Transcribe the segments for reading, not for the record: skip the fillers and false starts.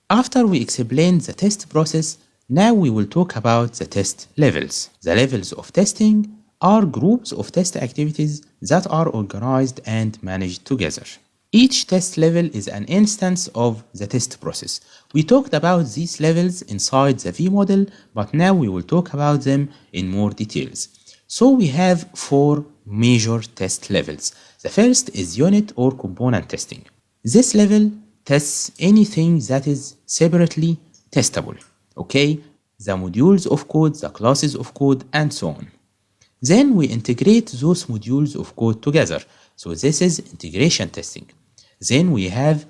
After we explained the test process, now we will talk about the test levels. The levels of testing are groups of test activities that are organized and managed together. Each test level is an instance of the test process. We talked about these levels inside the V model, but now we will talk about them in more details. So we have four major test levels. The first is unit or component testing. This level tests anything that is separately testable. Okay, the modules of code, the classes of code, and so on. Then we integrate those modules of code together. So this is integration testing. Then we have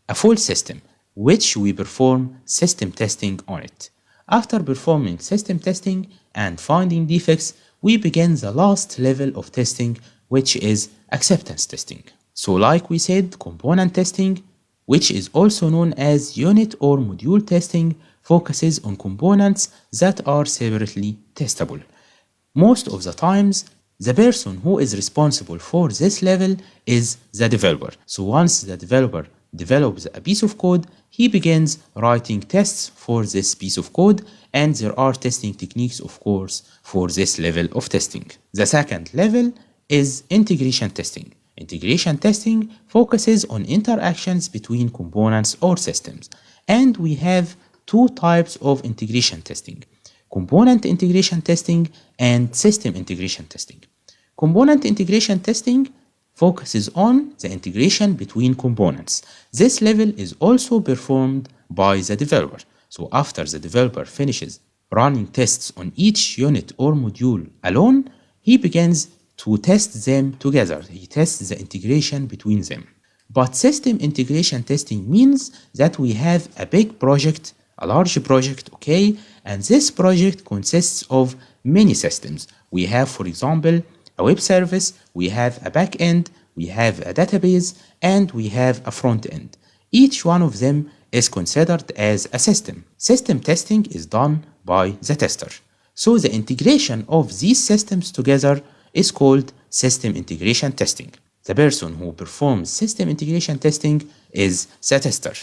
a full system, which we perform system testing on it. After performing system testing and finding defects, we begin the last level of testing, which is acceptance testing. So like we said, component testing, which is also known as unit or module testing, focuses on components that are separately testable. Most of the times, the person who is responsible for this level is the developer. So once the developer develops a piece of code, he begins writing tests for this piece of code, and there are testing techniques, of course, for this level of testing. The second level is integration testing. Integration testing focuses on interactions between components or systems, and we have two types of integration testing: component integration testing and system integration testing. Component integration testing focuses on the integration between components. This level is also performed by the developer. So after the developer finishes running tests on each unit or module alone, he begins to test them together. He tests the integration between them. But system integration testing means that we have a big project, a large project, okay? And this project consists of many systems. We have, for example, a web service, we have a back end, we have a database, and we have a front end. Each one of them is considered as a system. System testing is done by the tester. So the integration of these systems together is called system integration testing. The person who performs system integration testing is the tester.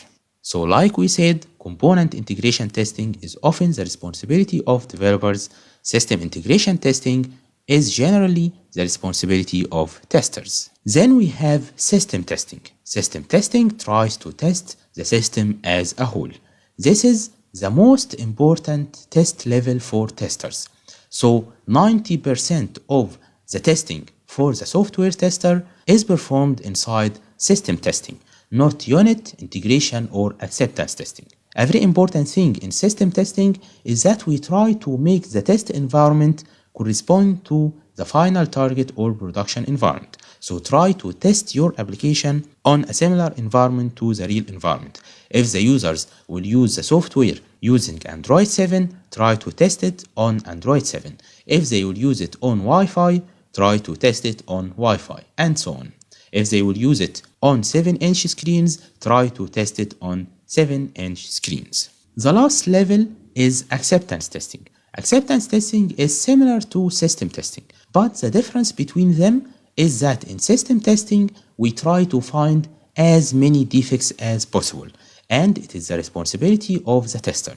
So like we said, component integration testing is often the responsibility of developers. System integration testing is generally the responsibility of testers. Then we have system testing. System testing tries to test the system as a whole. This is the most important test level for testers. So 90% of the testing for the software tester is performed inside system testing, not unit, integration, or acceptance testing. A very important thing in system testing is that we try to make the test environment correspond to the final target or production environment. So try to test your application on a similar environment to the real environment. If the users will use the software using Android 7, try to test it on Android 7. If they will use it on Wi-Fi, try to test it on Wi-Fi, and so on. If they will use it on 7-inch screens, try to test it on 7-inch screens. The last level is acceptance testing. Acceptance testing is similar to system testing, but the difference between them is that in system testing, we try to find as many defects as possible, and it is the responsibility of the tester.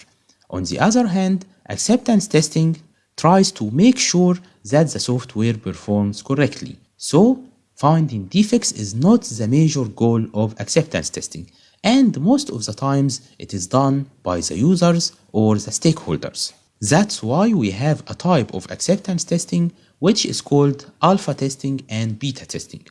On the other hand, acceptance testing tries to make sure that the software performs correctly. So, finding defects is not the major goal of acceptance testing, and most of the times it is done by the users or the stakeholders. That's why we have a type of acceptance testing which is called alpha testing and beta testing.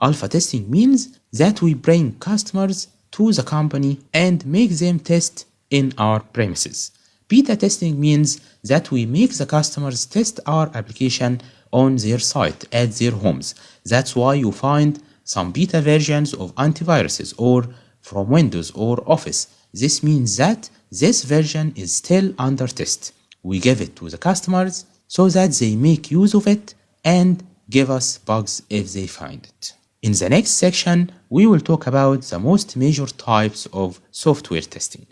Alpha testing means that we bring customers to the company and make them test in our premises. Beta testing means that we make the customers test our application on their site at their homes. That's why you find some beta versions of antiviruses or from Windows or Office. This means that this version is still under test. We give it to the customers so that they make use of it and give us bugs if they find it. In the next section, we will talk about the most major types of software testing.